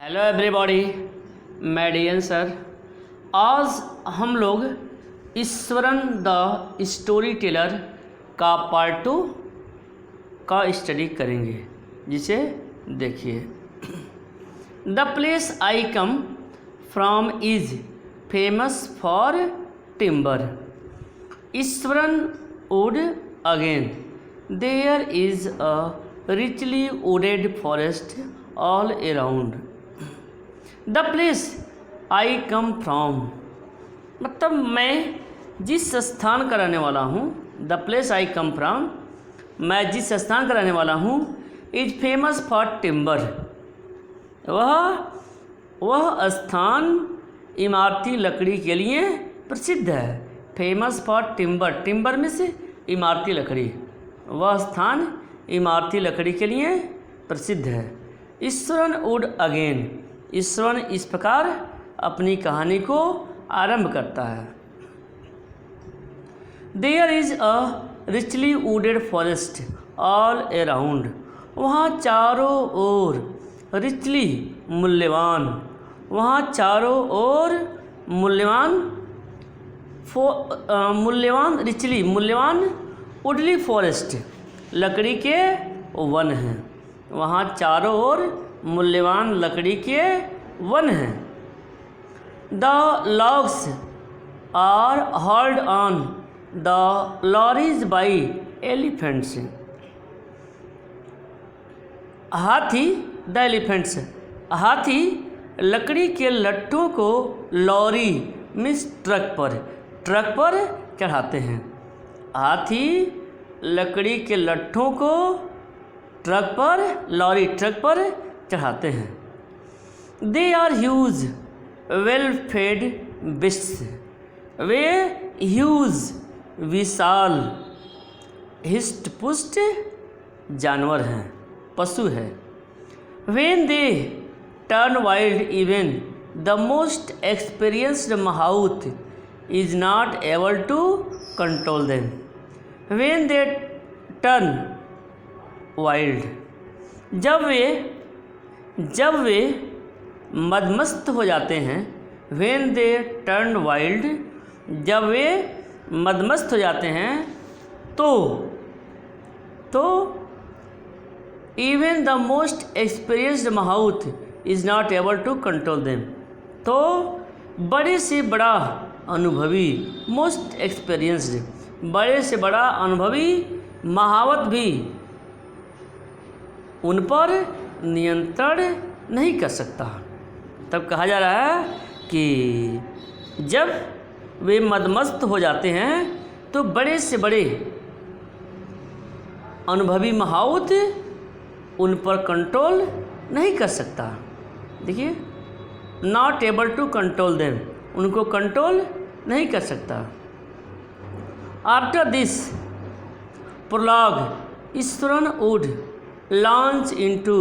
Hello everybody, मैं DN sir. आज हम लोग ईश्वरन द स्टोरी टेलर का पार्ट 2 का स्टडी करेंगे, जिसे देखिए। The place I come from is famous for timber. Iswaran would again. There is a richly wooded forest all around. The place I come from, मतलब मैं जिस स्थान का रहने वाला हूँ। The place I come from, मैं जिस स्थान का रहने वाला हूँ। इज फेमस फॉर टिम्बर, वह स्थान इमारती लकड़ी के लिए प्रसिद्ध है। फेमस फॉर टिम्बर, टिम्बर में से इमारती लकड़ी, वह स्थान इमारती लकड़ी के लिए प्रसिद्ध है। ईश्वरन वुड अगेन, ईश्वरन इस प्रकार अपनी कहानी को आरंभ करता है। There is a richly wooded forest all around, वहाँ चारों ओर रिचली मूल्यवान, वहाँ चारों ओर मूल्यवान रिचली मूल्यवान वुडली फॉरेस्ट, लकड़ी के वन हैं। वहाँ चारों ओर मूल्यवान लकड़ी के वन हैं। The logs are hauled on the lorries by elephants. हाथी, द एलिफेंट्स, हाथी लकड़ी के लट्ठों को लॉरी मीन्स ट्रक पर चढ़ाते हैं। हाथी लकड़ी के लट्ठों को ट्रक पर चढ़ाते हैं। They are huge well fed beasts, वे ह्यूज विशाल हिस्ट पुष्ट जानवर हैं, पशु हैं। When they turn wild even the most experienced mahout is not able to control them. When they turn wild, जब वे मदमस्त हो जाते हैं। When they turn wild, जब वे मदमस्त हो जाते हैं तो even the most experienced mouth is not able to control them, तो बड़े से बड़ा अनुभवी, मोस्ट एक्सपीरियंस्ड, बड़े से बड़ा अनुभवी महावत भी उन पर नियंत्रण नहीं कर सकता। तब कहा जा रहा है कि जब वे मदमस्त हो जाते हैं तो बड़े से बड़े अनुभवी महावत उन पर कंट्रोल नहीं कर सकता। देखिए, not able to control them, उनको कंट्रोल नहीं कर सकता। After this prologue, Ishwaran would launch into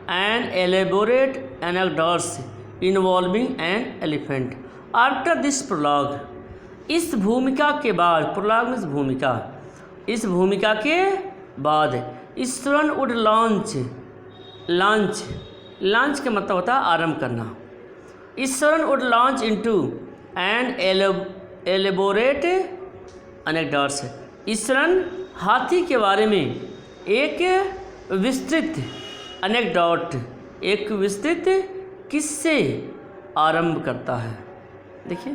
an elaborate anecdotes involving an elephant. After this prologue, इस भूमिका के बाद, prologue means भूमिका, इस भूमिका के बाद ईश्वरन would launch का मतलब होता है आरंभ करना। Eswaran would launch into an elaborate अनेक्डोट्स। Eswaran हाथी के बारे में एक विस्तृत अनेक्डोट, एक विस्तृत किस्से आरंभ करता है। देखिए,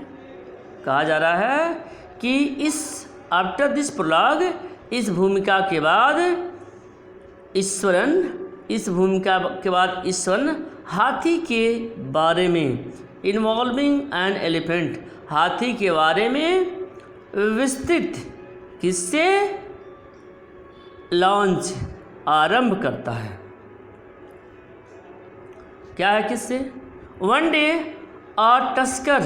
कहा जा रहा है कि इस आफ्टर दिस प्रोलॉग, इस भूमिका के बाद ईश्वरन हाथी के बारे में, इन्वॉल्विंग एन एलिफेंट, हाथी के बारे में विस्तृत किससे लॉन्च आरंभ करता है। क्या है किससे? One day a tusker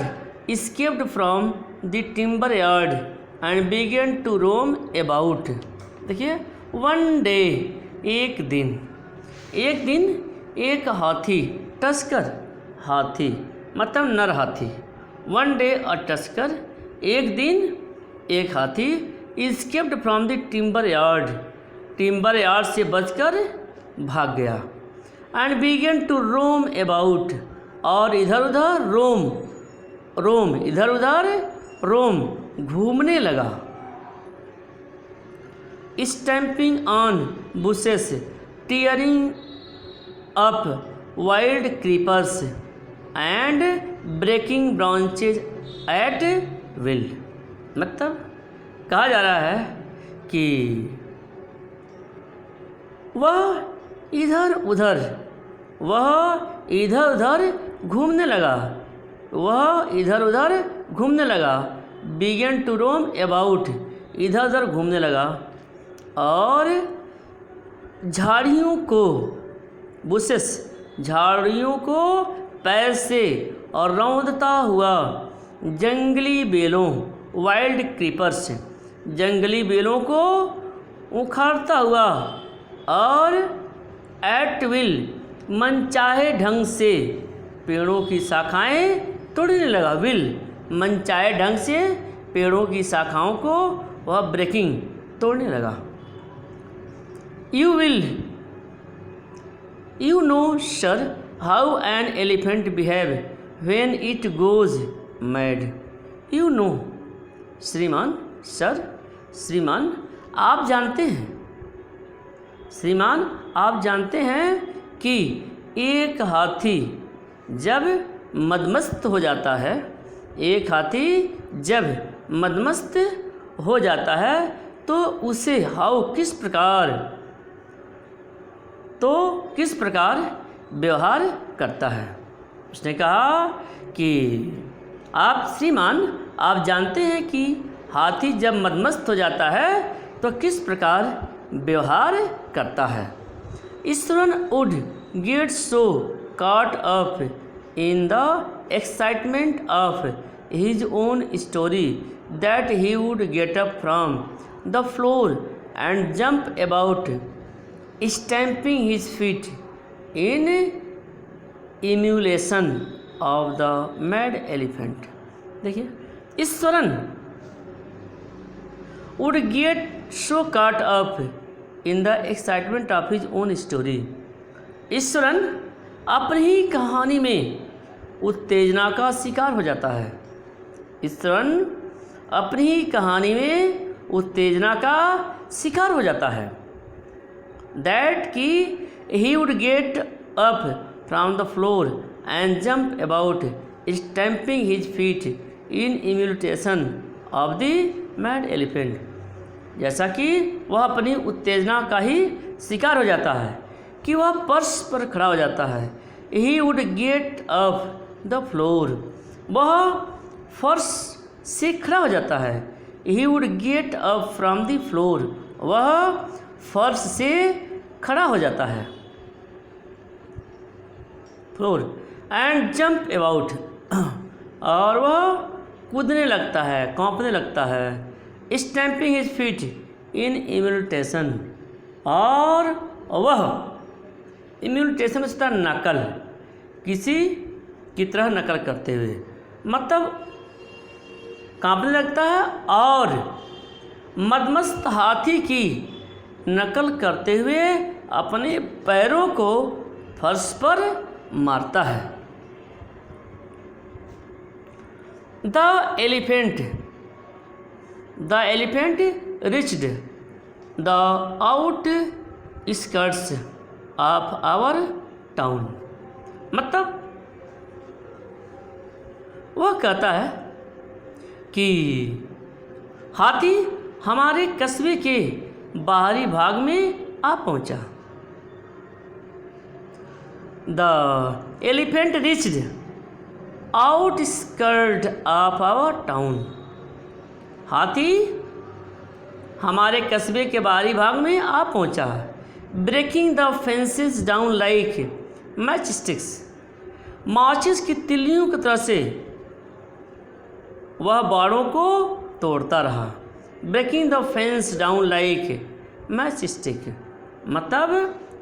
escaped from the timber yard and began to roam about. देखिए, वन डे, एक दिन एक हाथी, टस्कर हाथी मतलब नर हाथी। वन डे अ टस्कर, एक दिन एक हाथी, escaped from the timber yard, timber yard से बचकर भाग गया। And began to roam about, और इधर उधर रोम इधर उधर रोम घूमने लगा। Stamping on bushes, tearing up wild creepers and breaking branches at will. मतलब कहा जा रहा है कि वह इधर उधर घूमने लगा। बिगन टू रोम अबाउट, इधर उधर घूमने लगा, और झाड़ियों को पैर से और रौंदता हुआ जंगली बेलों, वाइल्ड क्रीपर्स, जंगली बेलों को उखाड़ता हुआ, और एट विल, मनचाहे ढंग से पेड़ों की शाखाएं तोड़ने लगा। विल, मनचाहे ढंग से पेड़ों की शाखाओं को वह ब्रेकिंग तोड़ने लगा। You know, sir, how an elephant behave when it goes mad. You know, श्रीमान, सर, श्रीमान, आप जानते हैं कि एक हाथी जब मदमस्त हो जाता है तो उसे किस प्रकार व्यवहार करता है। उसने कहा कि श्रीमान, आप जानते हैं कि हाथी जब मदमस्त हो जाता है तो किस प्रकार व्यवहार करता है। Eswaran would get so caught up in the excitement of his own story that he would get up from the floor and jump about, stamping his feet in emulation of the mad elephant. देखिए, Eswaran would get so caught up in the excitement of his own story. Eswaran अपनी ही कहानी में उत्तेजना का शिकार हो जाता है। ईश्वरन अपनी ही कहानी में उत्तेजना का शिकार हो जाता है। दैट कि he would get up from the floor and jump about, stamping his feet in imitation of the mad elephant. जैसा कि वह अपनी उत्तेजना का ही शिकार हो जाता है कि वह फर्श पर खड़ा हो जाता है। He would get up the floor, वह फर्श से खड़ा हो जाता है। He would get up from the floor, वह फर्श से खड़ा हो जाता है। फ्लोर एंड जंप अबाउट, और वह कूदने लगता है, कांपने लगता है। Stamping his feet in imitation, और वह इमिटेशन में नकल, किसी की तरह नकल करते हुए, मतलब कांपने लगता है और मदमस्त हाथी की नकल करते हुए अपने पैरों को फर्श पर मारता है। The elephant reached the outskirts of our town. मतलब वह कहता है कि हाथी हमारे कस्बे के बाहरी भाग में आ पहुंचा। The elephant reached outskirt of our town. हाथी हमारे कस्बे के बाहरी भाग में आ पहुंचा। Breaking the fences down like matchsticks, माचिस की तिल्लियों की तरह से वह बाड़ों को तोड़ता रहा। Breaking the fence down like matchstick, मतलब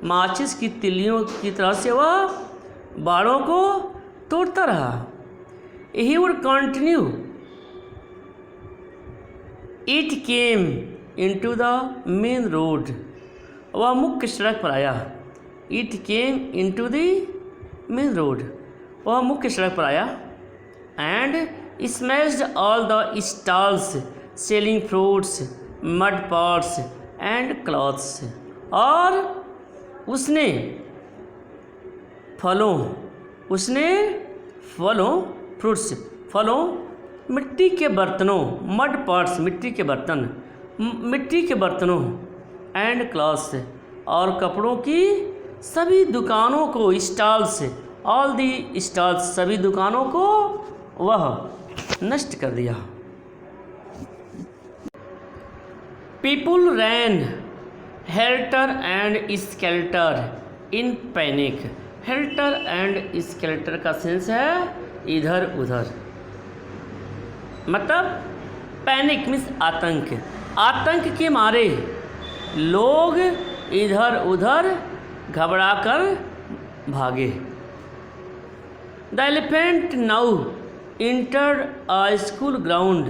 माचिस की तिल्लियों की तरह से वह बाड़ों को तोड़ता रहा। He would continue, it came into the main road, वह मुख्य सड़क पर आया। It came into the main road, वह मुख्य सड़क पर आया। And smashed all the stalls selling fruits, mud pots and clothes, और उसने फलों फ्रूट्स, फलों, मिट्टी के बर्तनों, मड पॉट्स मिट्टी के बर्तनों, एंड क्लॉथ्स, और कपड़ों की सभी दुकानों को, स्टॉल्स, ऑल दी स्टॉल्स, सभी दुकानों को वह नष्ट कर दिया। People ran helter and skelter in panic. Helter and skelter का सेंस है इधर उधर, मतलब पैनिक मीन्स आतंक, आतंक के मारे लोग इधर उधर घबरा कर भागे। The elephant now entered a school ground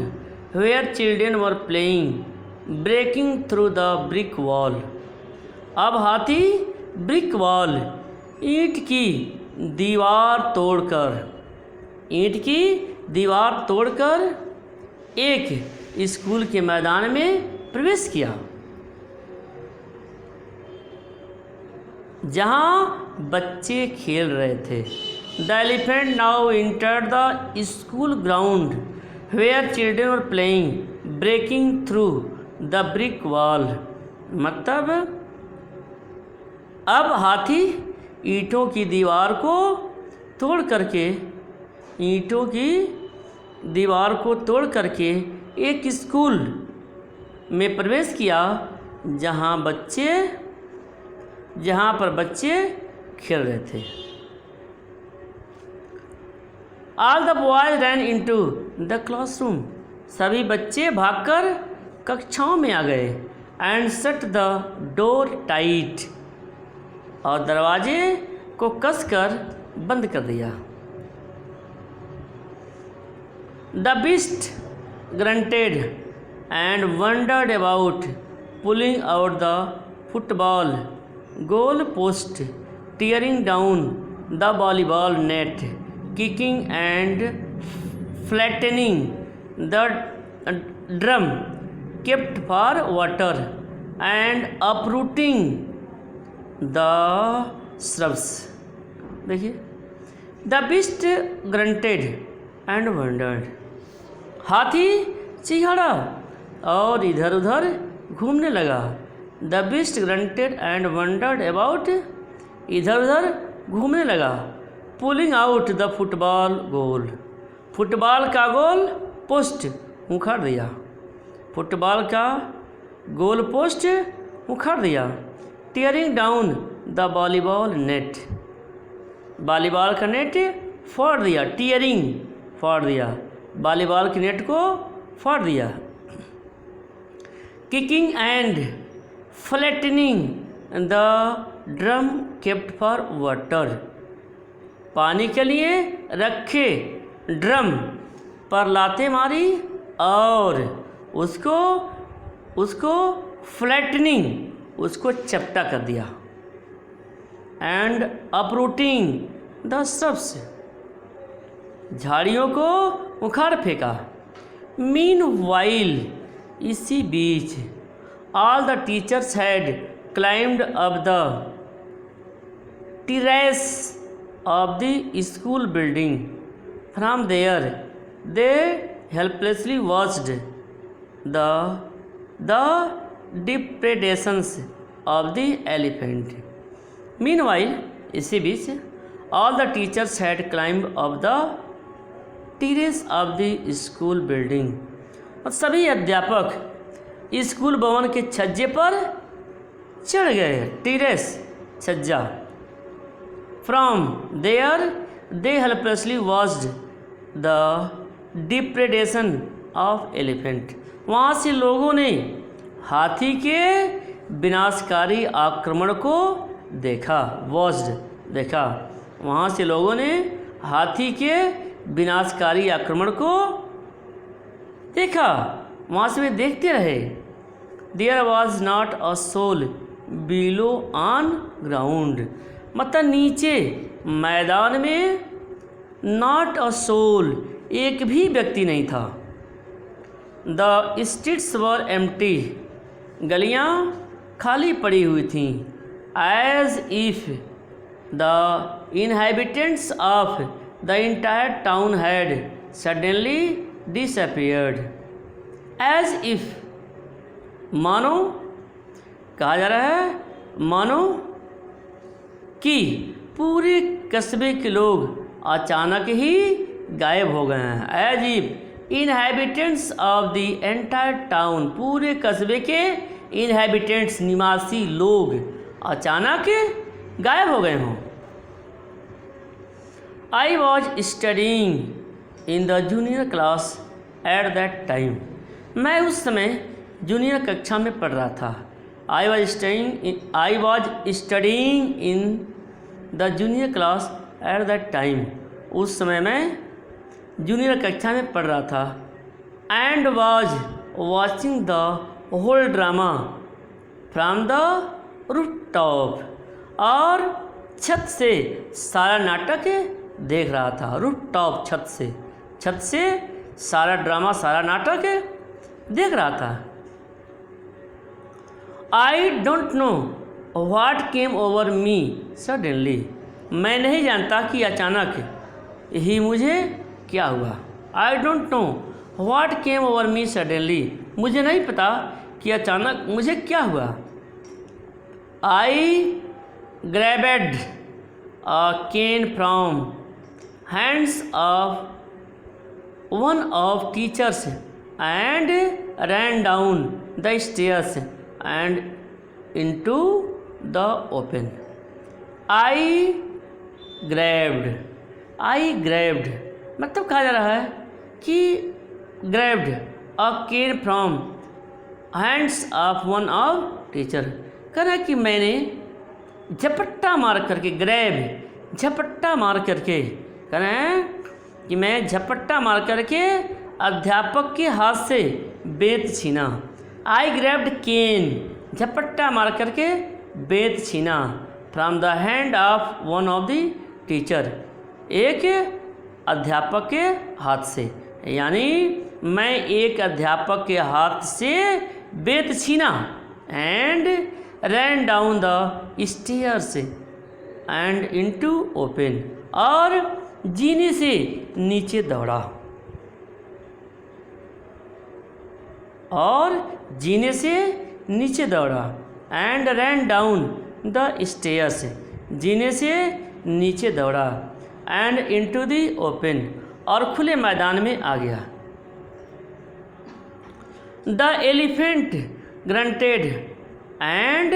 where children were playing, breaking through the brick wall. अब हाथी ब्रिक वॉल, ईंट की दीवार तोड़कर एक स्कूल के मैदान में प्रवेश किया, जहां बच्चे खेल रहे थे। The elephant now entered the school ground where children were playing, breaking through the brick wall, मतलब अब हाथी ईंटों की दीवार को तोड़ करके एक स्कूल में प्रवेश किया, जहां पर बच्चे खेल रहे थे। All the boys ran into the classroom, सभी बच्चे भागकर कक्षाओं में आ गए। And shut the door tight, और दरवाजे को कसकर बंद कर दिया। The beast grunted and wandered about, pulling out the football goal post, tearing down the volleyball net, kicking and flattening the drum kept for water, and uprooting the shrubs. देखिए, the beast grunted and wandered, हाथी चिढ़ा और इधर उधर घूमने लगा। The beast grunted and wandered about, इधर उधर घूमने लगा। Pulling out the football goal, football का गोल पोस्ट उखाड़ दिया, फुटबॉल का गोल पोस्ट उखाड़ दिया। Tearing down the volleyball net, volleyball का नेट फोड़ दिया, टीयरिंग फोड़ दिया, वॉलीबॉल के नेट को फोड़ दिया। Kicking and flattening the drum kept for water, पानी के लिए रखे ड्रम पर लाते मारी और उसको फ्लैटनिंग, उसको चपटा कर दिया। एंड अपरूटिंग द श्रब्स, झाड़ियों को उखाड़ फेंका। मीन वाइल, इसी बीच, all the teachers had climbed up the terrace of the school building, from there they helplessly watched the depredations of the elephant. Meanwhile, इसी बीच, all the teachers had climb up the terrace of the school building, और सभी अध्यापक school भवन के छज्जे पर चढ़ गए। टेरेस, छज्जा। From there they helplessly watched the depredation of elephant, वहाँ से लोगों ने हाथी के विनाशकारी आक्रमण को देखा। वॉच्ड, देखा। वहाँ से लोगों ने हाथी के विनाशकारी आक्रमण को देखा, वहाँ से वे देखते रहे। There was not a soul below on ground, मतलब नीचे मैदान में नॉट अ सोल, एक भी व्यक्ति नहीं था। द स्ट्रीट्स वर एम्प्टी, गलियाँ खाली पड़ी हुई थीं। As if the inhabitants of the entire town had suddenly disappeared. As if, मानो, कहा जा रहा है मानो कि पूरे कस्बे के लोग अचानक ही गायब हो गए हैं। As if inhabitants of the entire town, पूरे कस्बे के इनहेबिटेंट्स, निवासी लोग अचानक गायब हो गए हों। I was studying in the junior class at that time, मैं उस समय जूनियर कक्षा में पढ़ रहा था। I was studying in the junior class at that time, उस समय मैं जूनियर कक्षा में पढ़ रहा था। And was watching the whole drama from the rooftop, और छत से सारा नाटक देख रहा था। रूफ टॉप, छत से सारा ड्रामा, सारा नाटक देख रहा था। I don't know what came over me suddenly, मैं नहीं जानता कि अचानक ही मुझे क्या हुआ। I don't know what came over me suddenly, मुझे नहीं पता कि अचानक मुझे क्या हुआ। I grabbed a cane from hands of one of teachers and ran down the stairs and into the open. I grabbed मतलब कहा जा रहा है कि grabbed a cane from hands of one of teacher, कह रहा है कि मैंने झपट्टा मार करके, ग्रैब झपट्टा मार करके, कह रहे हैं कि मैं झपट्टा मार करके अध्यापक के हाथ से बेत छीना। आई ग्रैब्ड केन, झपट्टा मार करके बेत छीना, from the hand of one of the teacher, एक अध्यापक के हाथ से, यानी मैं एक अध्यापक के हाथ से बेत छीना। And ran down the stairs and into open, और जीने से नीचे दौड़ा, और जीने से नीचे दौड़ा। And ran down the stairs, जीने से नीचे दौड़ा। एंड इनटू द ओपन, और खुले मैदान में आ गया। The elephant grunted and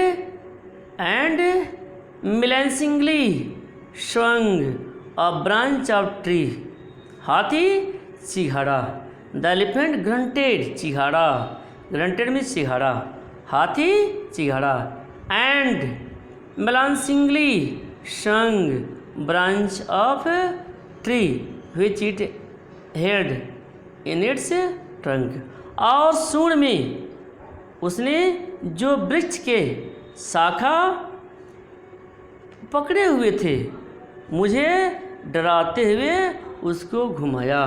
menacingly swung a branch of tree, हाथी चिघाड़ा। द एलिफेंट ग्रंटेड, चिघाड़ा, ग्रंटेड में चिघाड़ा, हाथी चिघाड़ा। And menacingly swung branch of tree which it held in its trunk, और सूंड में उसने जो वृक्ष के शाखा पकड़े हुए थे, मुझे डराते हुए उसको घुमाया।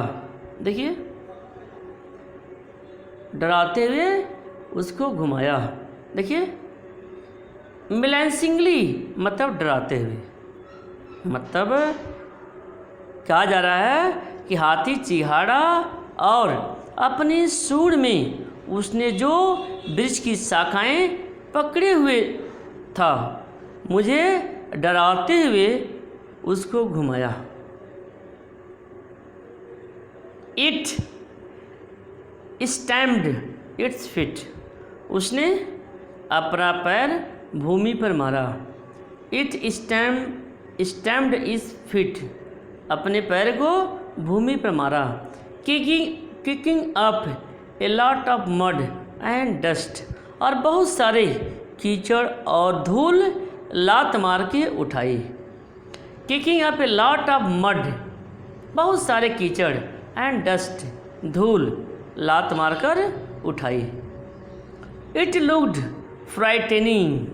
देखिए, डराते हुए उसको घुमाया। देखिए, मिलेंसिंगली मतलब डराते हुए, मतलब कहा जा रहा है कि हाथी चिघाड़ा और अपनी सूंड में उसने जो वृक्ष की शाखाएं पकड़े हुए था, मुझे डराते हुए उसको घुमाया। इट स्टैम्प्ड इट्स फीट, उसने अपना पैर भूमि पर मारा। इट स्टैम्प्ड इट्स फीट, अपने पैर को भूमि पर मारा। Kicking up a lot of mud and dust, और बहुत सारे कीचड़ और धूल लात मार के उठाई। Kicking up a lot of mud, बहुत सारे कीचड़, एंड डस्ट, धूल लात मारकर उठाई। इट लुक्ड फ्राइटनिंग,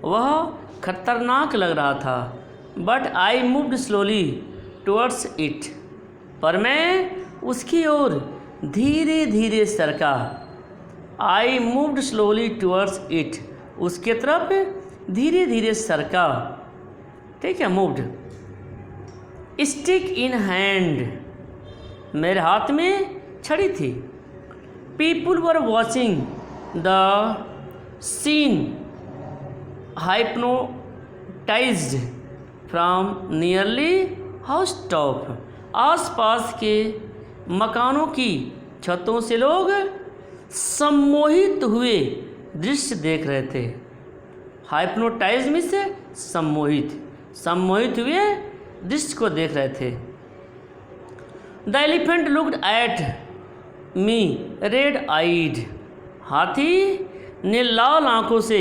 वह खतरनाक लग रहा था। But I moved slowly towards it, पर मैं उसकी ओर धीरे धीरे सरका। I moved slowly towards it, उसके तरफ धीरे धीरे सरका। ठीक है, मूव्ड। स्टिक इन हैंड, मेरे हाथ में छड़ी थी। People were watching the scene hypnotized from nearly house top, आसपास के मकानों की छतों से लोग सम्मोहित हुए दृश्य देख रहे थे। हाइप्नोटाइज में से सम्मोहित हुए दृश्य को देख रहे थे। The elephant looked at me red eyed, हाथी ने लाल आंखों से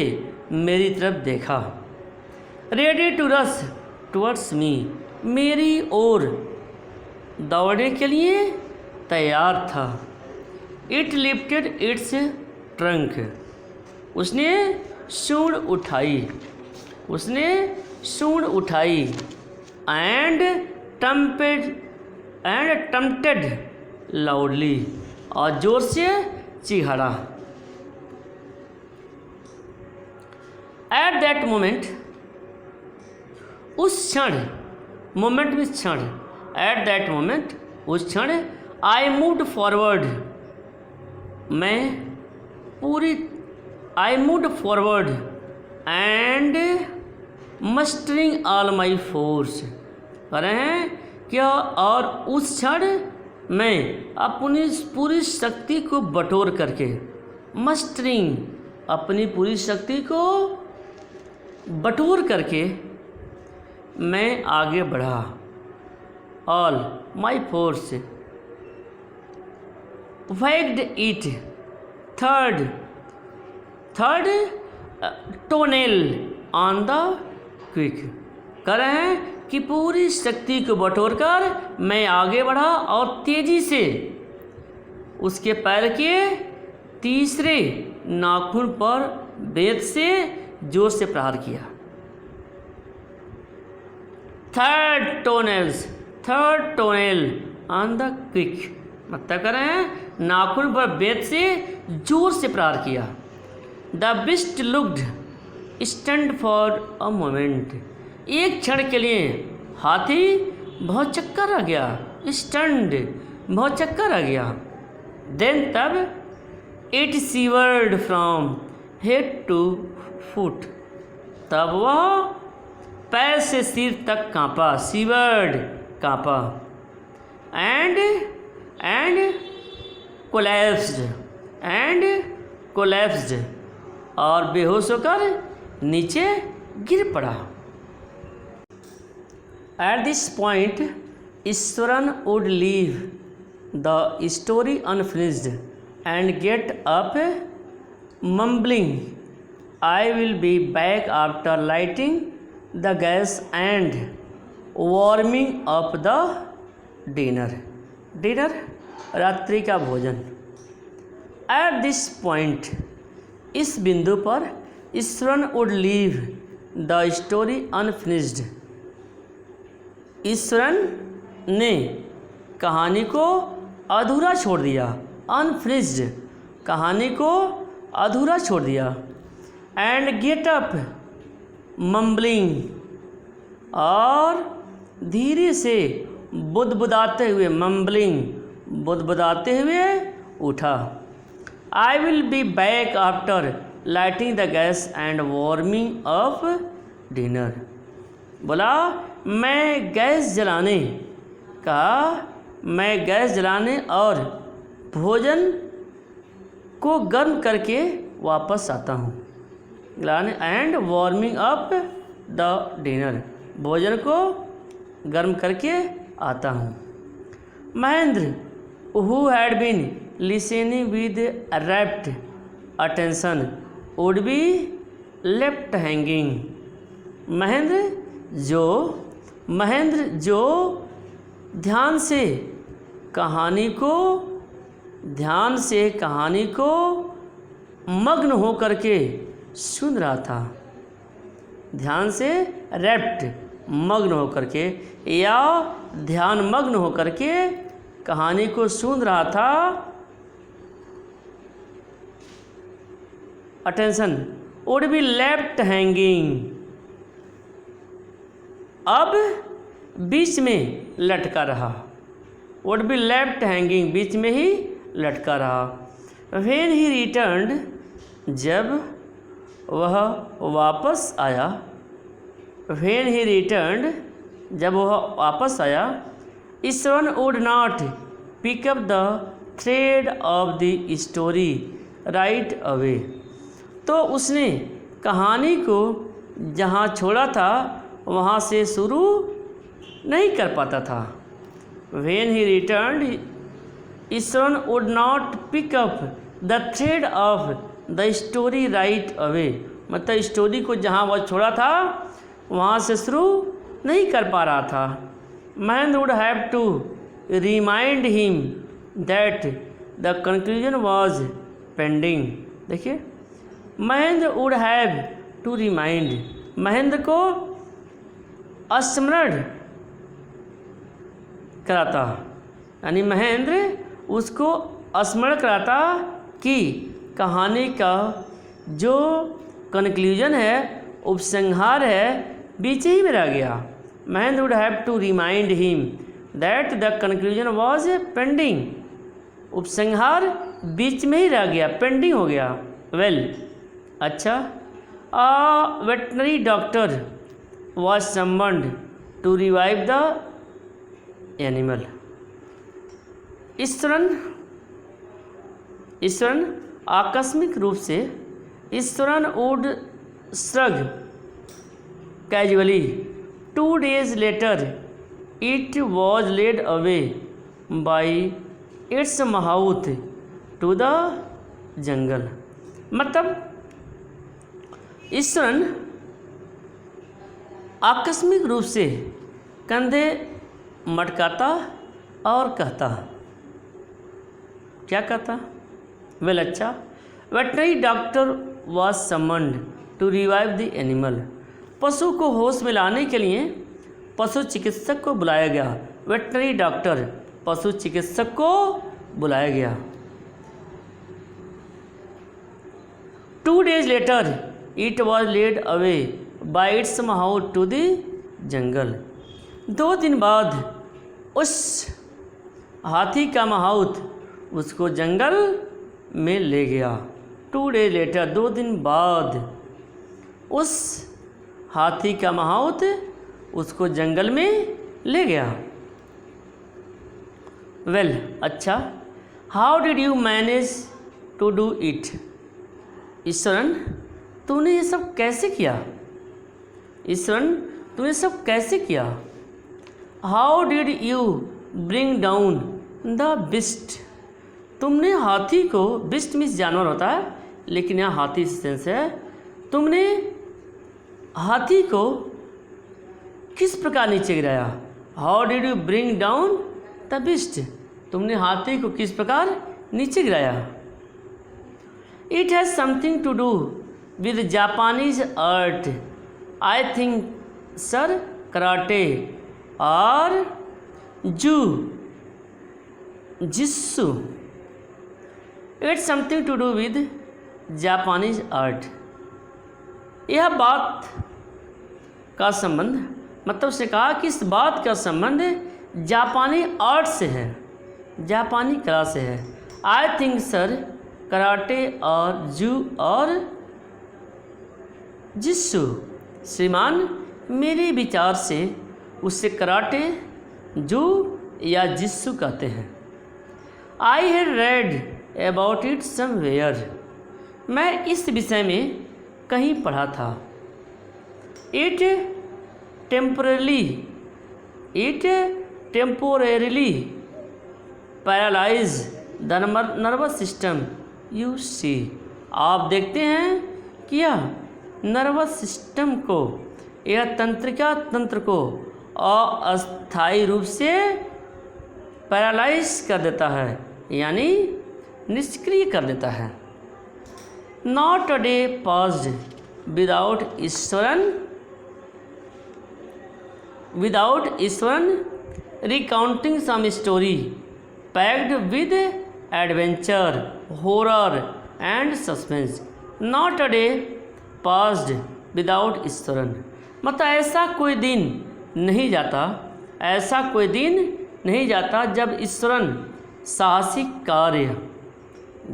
मेरी तरफ देखा। Ready to rush towards me, मेरी ओर दौड़ने के लिए तैयार था। इट लिफ्टेड इट्स ट्रंक, उसने सूंड उठाई। एंड टम्पटेड लाउडली, और जोर से चिढ़ा। एट दैट मोमेंट, उस क्षण, मोमेंट में क्षण, एट दैट मोमेंट, उस क्षण, I moved forward, I moved forward and mustering all my force, कह रहे हैं क्या, और उस क्षण मैं अपनी पूरी शक्ति को बटोर करके, मस्टरिंग, अपनी पूरी शक्ति को बटोर करके मैं आगे बढ़ा। All my force waged it third टोनेल on the quick, कह रहे हैं कि पूरी शक्ति को बटोरकर मैं आगे बढ़ा और तेजी से उसके पैर के तीसरे नाखून पर बेत से जोर से प्रहार किया। थर्ड टोनेल ऑन द क्विक, मतलब कर रहे हैं नाखून पर बेत से जोर से प्रहार किया। The beast looked stunned for a moment, एक क्षण के लिए हाथी बहुत चक्कर आ गया। स्टंड, बहुत चक्कर आ गया। देन तब it shivered from head to foot, तब वह पैर से सिर तक कांपा। सीवर्ड, कांपा। एंड कोलैप्स्ड, और बेहोश होकर नीचे गिर पड़ा। At this point Iswaran would leave the story unfinished and get up mumbling, I will be back after lighting the gas and warming up the dinner, रात्रि का भोजन। एट दिस पॉइंट, इस बिंदु पर, Iswaran would leave the story unfinished, Iswaran ने कहानी को अधूरा छोड़ दिया। अनफिनिश्ड, कहानी को अधूरा छोड़ दिया। एंड गेट अप मम्बलिंग, और धीरे से बुदबुदाते हुए, मम्बलिंग, बुदबुदाते हुए उठा। आई will be back after lighting the gas and warming up dinner, बोला मैं गैस जलाने और भोजन को गर्म करके वापस आता हूँ। And warming up the dinner, भोजन को गर्म करके आता हूँ। Mahendra, who had been listening with rapt attention, would be left hanging. Mahendra जो ध्यान से कहानी को मग्न होकर के सुन रहा था, ध्यान से रैप्ट मग्न होकर के या ध्यान मग्न होकर के कहानी को सुन रहा था। Attention, would be left hanging, अब बीच में लटका रहा। वुड बी लेफ्ट हैंगिंग, बीच में ही लटका रहा। व्हेन ही रिटर्न्ड, जब वह वापस आया। व्हेन ही रिटर्न्ड, जब वह वापस आया। Iswaran would not pick up the thread of the story right away, तो उसने कहानी को जहाँ छोड़ा था वहाँ से शुरू नहीं कर पाता था। When he returned, Iswaran would not pick up the thread of the story right away, मतलब स्टोरी को जहाँ वह छोड़ा था वहाँ से शुरू नहीं कर पा रहा था। Mahendra would have to remind him that the conclusion was pending. देखिए, Mahendra would have to remind, Mahendra को स्मरण कराता, यानी महेंद्र उसको स्मरण कराता कि कहानी का जो कंक्लूजन है, उपसंहार है, बीच ही में रह गया। Mahendra would have to remind him that the conclusion was pending, उपसंहार बीच में ही रह गया, पेंडिंग हो गया। वेल, अच्छा, a veterinary doctor was summoned to revive the animal. Iswaran आकस्मिक रूप से, Iswaran would shrug casually, 2 days later it was laid away by its mouth to the jungle। मतलब ईश्वरन आकस्मिक रूप से कंधे मटकाता और कहता, क्या कहता? वेल, अच्छा, veterinary doctor was summoned to revive the animal, पशु को होश में लाने के लिए पशु चिकित्सक को बुलाया गया। वेटनरी डॉक्टर, पशु चिकित्सक को बुलाया गया। 2 days later it was laid away by its mouth to the jungle। 2 दिन बाद उस हाथी का माउथ उसको जंगल में ले गया। 2 days later, 2 दिन बाद उस हाथी का माउथ उसको जंगल में ले गया। वेल, अच्छा, how did you manage to do it? Iswaran, तूने ये सब कैसे किया? ईश्वरन, तूने सब कैसे किया? How did you bring down the beast? तुमने हाथी को, बिस्ट मीन्स जानवर होता है, लेकिन यहाँ हाथी सेंस है, तुमने हाथी को किस प्रकार नीचे गिराया? How did you bring down the beast? तुमने हाथी को किस प्रकार नीचे गिराया? It has something to do with Japanese art, I think sir, karate और जिस्सु। It's something to do with Japanese art. यह बात का संबंध, मतलब उसने कहा कि इस बात का संबंध जापानी आर्ट से है, जापानी कला से है। आई थिंक सर, कराटे और जिस्सु। श्रीमान, मेरे विचार से उससे कराटे, जू या जिस्सु कहते हैं। I had read about it somewhere, मैं इस विषय में कहीं पढ़ा था। It temporarily paralyse the nervous system, you see. आप देखते हैं कि यह नर्वस सिस्टम को, यह तंत्रिका तंत्र को अस्थायी रूप से पैरालाइज कर देता है, यानी निष्क्रिय कर देता है। Not a day passed without Iswaran without Iswaran recounting some story packed with adventure horror and suspense not a day passed without Iswaran. मतलब ऐसा कोई दिन नहीं जाता, ऐसा कोई दिन नहीं जाता जब ईश्वरन साहसिक कार्य,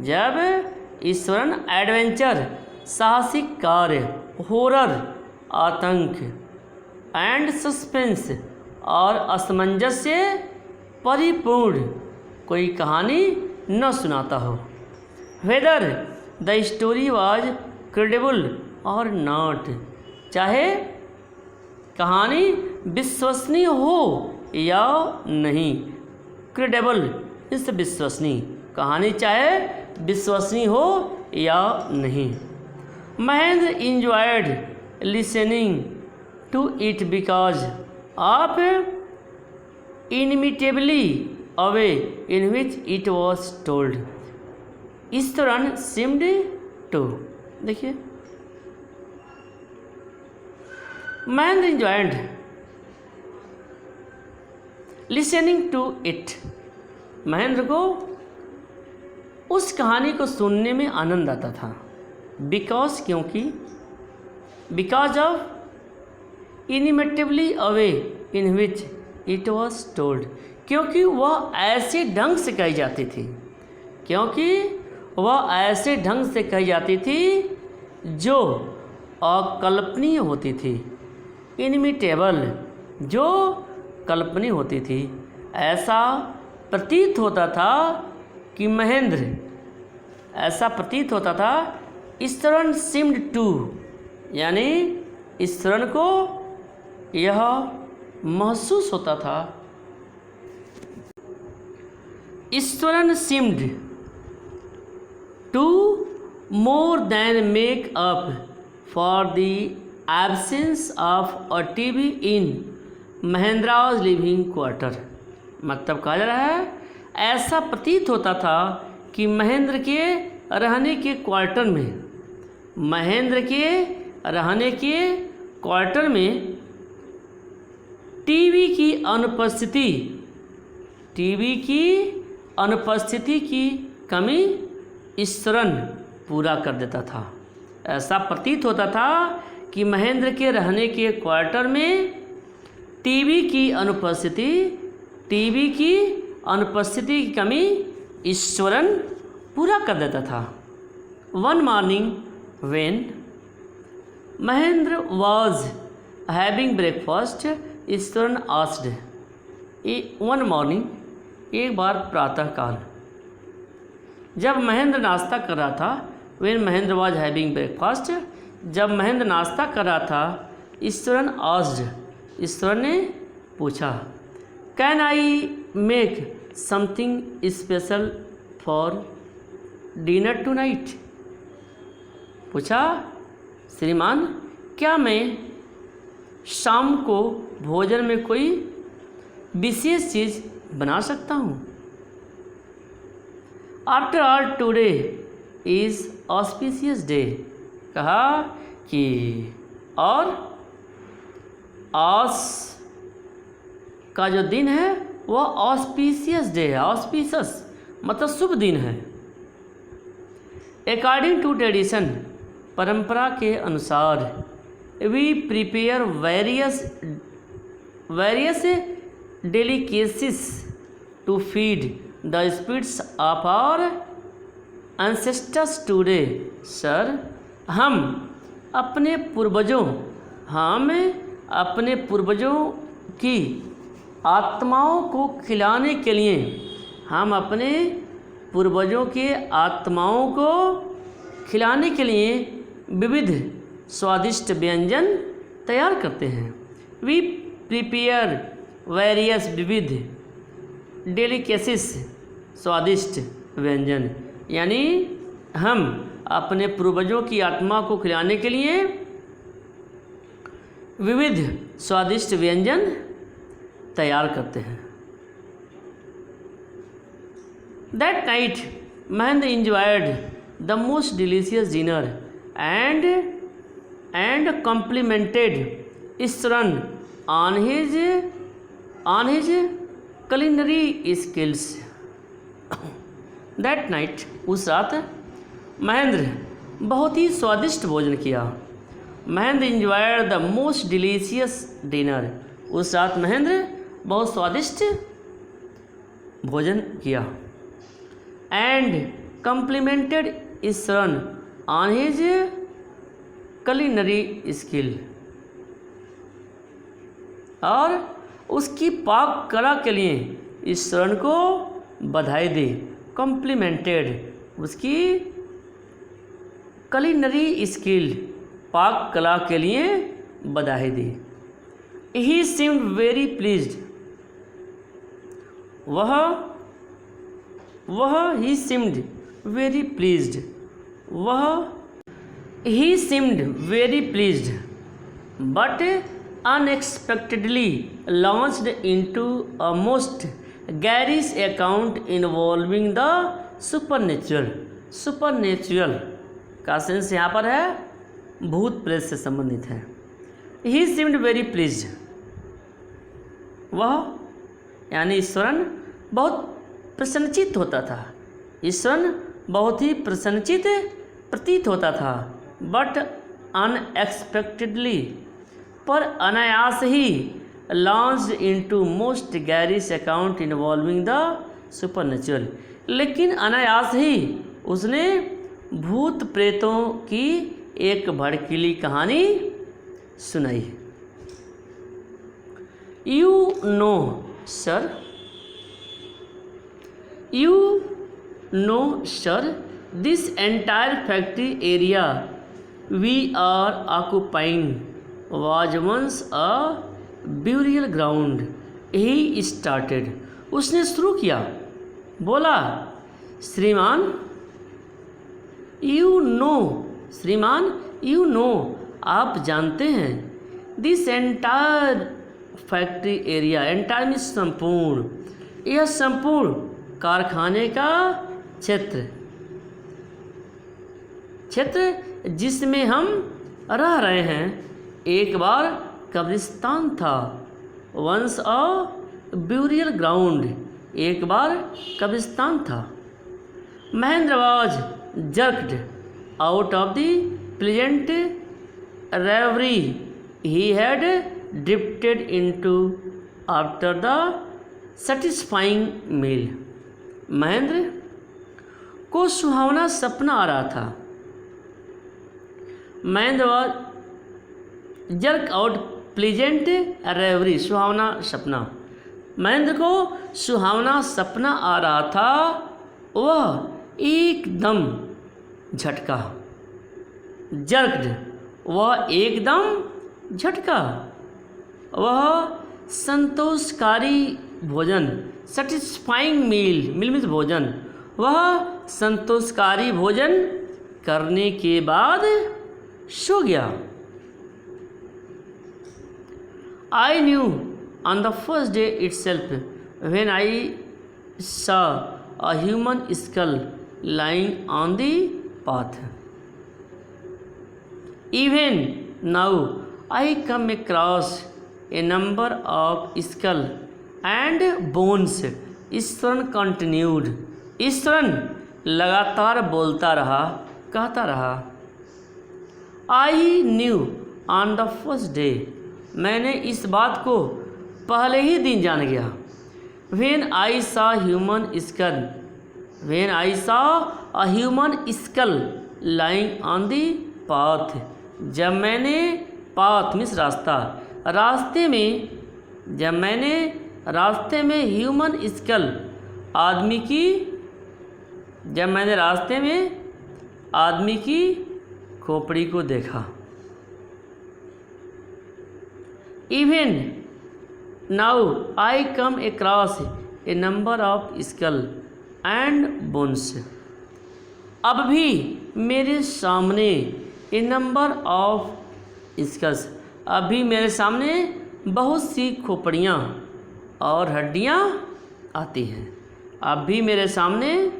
जब ईश्वरन एडवेंचर साहसिक कार्य, हॉरर आतंक एंड सस्पेंस और असमंजस से परिपूर्ण कोई कहानी न सुनाता हो। Whether the story was credible और नॉट, चाहे कहानी विश्वसनीय हो या नहीं। क्रेडिबल इस विश्वसनीय, कहानी चाहे विश्वसनीय हो या नहीं। Mahendra enjoyed listening to it because of inimitably a way in which it was told. Iswaran seemed to, देखिए Mahendra enjoyed listening to it, Mahendra को उस कहानी को सुनने में आनंद आता था। बिकॉज, क्योंकि, because of inimitably a way in which it was told, क्योंकि वह ऐसे ढंग से कही जाती थी, क्योंकि वह ऐसे ढंग से कही जाती थी जो अकल्पनीय होती थी। इनमिटेबल, जो कल्पनीय होती थी। ऐसा प्रतीत होता था कि महेंद्र, ऐसा प्रतीत होता था ईश्वरन सिम्ड टू, यानी ईश्वरन को यह महसूस होता था। Iswaran seemed to more than make up for the absence of a TV in Mahendra's living quarter. मतलब कहा जा रहा है ऐसा प्रतीत होता था कि महेंद्र के रहने के क्वार्टर में, महेंद्र के रहने के क्वार्टर में टीवी की अनुपस्थिति, टीवी की अनुपस्थिति की कमी ईश्वरन पूरा कर देता था। ऐसा प्रतीत होता था कि महेंद्र के रहने के क्वार्टर में टीवी की अनुपस्थिति, टीवी की अनुपस्थिति की कमी ईश्वरन पूरा कर देता था। One morning when Mahendra was having breakfast Eswaran asked, one morning, एक बार प्रातःकाल जब महेंद्र नाश्ता कर रहा था, when Mahendra was having breakfast, जब महेंद्र नाश्ता कर रहा था, ईश्वरन आस्क्ड, ईश्वर ने पूछा, can I make something special for dinner tonight. पूछा, श्रीमान क्या मैं शाम को भोजन में कोई विशेष चीज़ बना सकता हूँ। After all today is auspicious day, कहा कि और ऑस का जो दिन है वह ऑस्पिशियस डे है। ऑस्पिशियस मतलब शुभ दिन है। अकॉर्डिंग टू ट्रेडिशन, परंपरा के अनुसार, we prepare various delicacies to feed the spirits of our ancestors today. Sir, हम अपने पूर्वजों की आत्माओं को खिलाने के लिए, हम अपने पूर्वजों के आत्माओं को खिलाने के लिए विविध स्वादिष्ट व्यंजन तैयार करते हैं। वी प्रिपेयर वेरियस, विविध, डेलिकेसीज, स्वादिष्ट व्यंजन, यानी हम अपने पूर्वजों की आत्मा को खिलाने के लिए विविध स्वादिष्ट व्यंजन तैयार करते हैं। That night Mahendra enjoyed the most delicious dinner and complimented Eswaran on his culinary skills. That night, उस रात महेंद्र बहुत ही स्वादिष्ट भोजन किया. Mahendra enjoyed the most delicious dinner. उस रात महेंद्र बहुत स्वादिष्ट भोजन किया. And complimented Eswaran on his culinary skill. और उसकी पाक कला के लिए ईश्वरन को बधाई दी. कॉम्प्लीमेंटेड उसकी culinary स्किल पाक कला के लिए बधाई दी. ही seemed very pleased. he seemed very pleased. he seemed very pleased but unexpectedly launched into a most garish account involving the supernatural. supernatural का सेंस यहाँ पर है भूत प्रेत से संबंधित है. he seemed very pleased. वह यानी ईश्वरन बहुत प्रसन्नचित होता था. ईश्वरन बहुत ही प्रसन्नचित प्रतीत होता था. बट अनएक्सपेक्टेडली पर अनायास ही launched into most garish account involving the supernatural. लेकिन अनायास ही उसने भूत प्रेतों की एक भड़कीली कहानी सुनाई. You know sir this entire factory area we are occupying was once a burial ground. he started. उसने शुरू किया. बोला श्रीमान यू नो आप जानते हैं. This entire factory area entire means संपूर्ण. यह संपूर्ण कारखाने का क्षेत्र जिसमें हम रह रहे हैं एक बार कब्रिस्तान था. वंस अ ब्यूरियल ग्राउंड एक बार कब्रिस्तान था. Mahendra was jerked out of the pleasant reverie he had drifted into after the satisfying meal. Mahendra को सुहावना सपना आ रहा था. Mahendra was jerk out pleasant reverie सुहावना सपना. महेंद्र को सुहावना सपना आ रहा था. वह एकदम झटका. जर्क्ड वह एकदम झटका. वह संतोषकारी भोजन सेटिस्फाइंग मील मीन्स भोजन. वह संतोषकारी भोजन करने के बाद सो गया. I knew on the first day itself when I saw a human skull lying on the path. Even now I come across a number of skull and bones. Eswaran continued. Eswaran लगातार बोलता रहा कहता रहा. I knew on the first day मैंने इस बात को पहले ही दिन जान गया. When I saw a human skull lying on the path. जब मैंने path मीन्स रास्ता रास्ते में ह्यूमन स्कल आदमी की खोपड़ी को देखा. Even now I come across a number of skull and bones. अब भी मेरे सामने a number of skulls अभी मेरे सामने बहुत सी खोपड़ियाँ और हड्डियाँ आती हैं. अभी मेरे सामने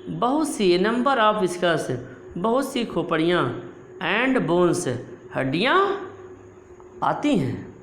बहुत सी a number of skulls बहुत सी खोपड़ियाँ and bones हड्डियाँ आती हैं।